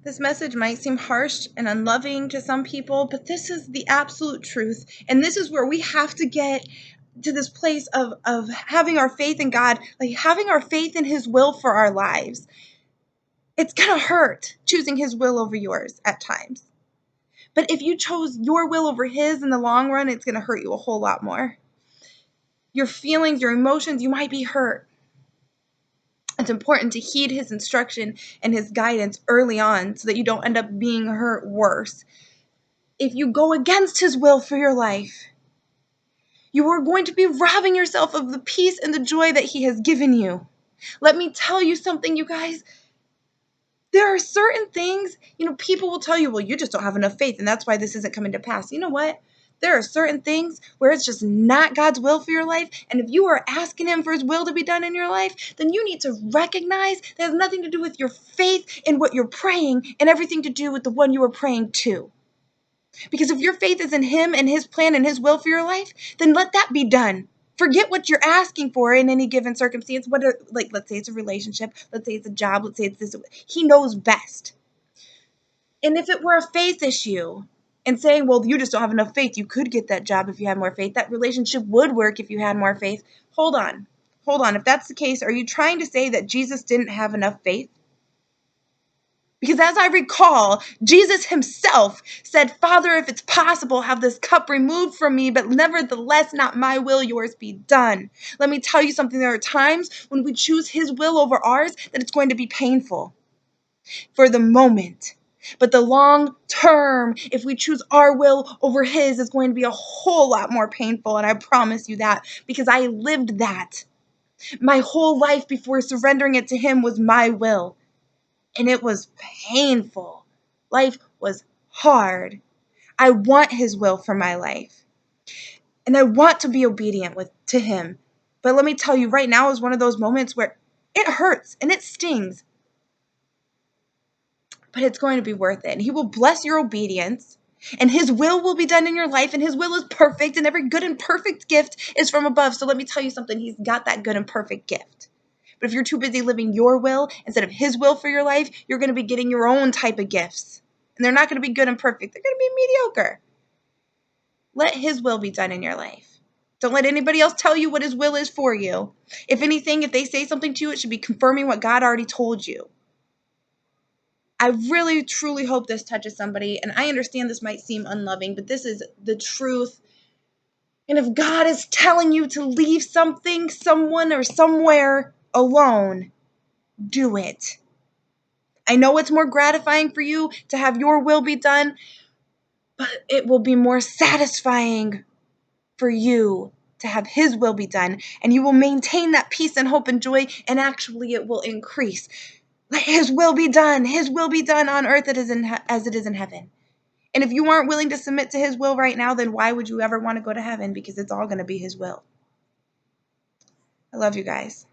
This message might seem harsh and unloving to some people, but this is the absolute truth. And this is where we have to get to this place of having our faith in God, like having our faith in His will for our lives. It's going to hurt choosing His will over yours at times. But if you chose your will over His in the long run, it's going to hurt you a whole lot more. Your feelings, your emotions, you might be hurt. It's important to heed His instruction and His guidance early on so that you don't end up being hurt worse. If you go against His will for your life, you are going to be robbing yourself of the peace and the joy that He has given you. Let me tell you something, you guys. There are certain things, people will tell you, well, you just don't have enough faith, and that's why this isn't coming to pass. You know what? There are certain things where it's just not God's will for your life, and if you are asking Him for His will to be done in your life, then you need to recognize that has nothing to do with your faith and what you're praying, and everything to do with the one you are praying to. Because if your faith is in Him and His plan and His will for your life, then let that be done. Forget what you're asking for in any given circumstance. Let's say it's a relationship, let's say it's a job, let's say it's this. He knows best. And if it were a faith issue and saying, well, you just don't have enough faith, you could get that job if you had more faith, that relationship would work if you had more faith. Hold on. If that's the case, are you trying to say that Jesus didn't have enough faith? Because as I recall, Jesus Himself said, Father, if it's possible, have this cup removed from me, but nevertheless, not my will, yours be done. Let me tell you something. There are times when we choose His will over ours that it's going to be painful for the moment. But the long term, if we choose our will over His, is going to be a whole lot more painful. And I promise you that because I lived that. My whole life before surrendering it to Him was my will. And it was painful. Life was hard. I want His will for my life. And I want to be obedient to Him. But let me tell you, right now is one of those moments where it hurts and it stings. But it's going to be worth it. And He will bless your obedience. And His will be done in your life. And His will is perfect. And every good and perfect gift is from above. So let me tell you something. He's got that good and perfect gift. But if you're too busy living your will instead of His will for your life, you're going to be getting your own type of gifts. And they're not going to be good and perfect. They're going to be mediocre. Let His will be done in your life. Don't let anybody else tell you what His will is for you. If anything, if they say something to you, it should be confirming what God already told you. I really, truly hope this touches somebody. And I understand this might seem unloving, but this is the truth. And if God is telling you to leave something, someone, or somewhere alone, do it. I know it's more gratifying for you to have your will be done, but it will be more satisfying for you to have His will be done, and you will maintain that peace and hope and joy, and actually it will increase. Let His will be done. His will be done on earth as it is in heaven. And if you aren't willing to submit to His will right now, then why would you ever want to go to heaven? Because it's all going to be His will. I love you guys.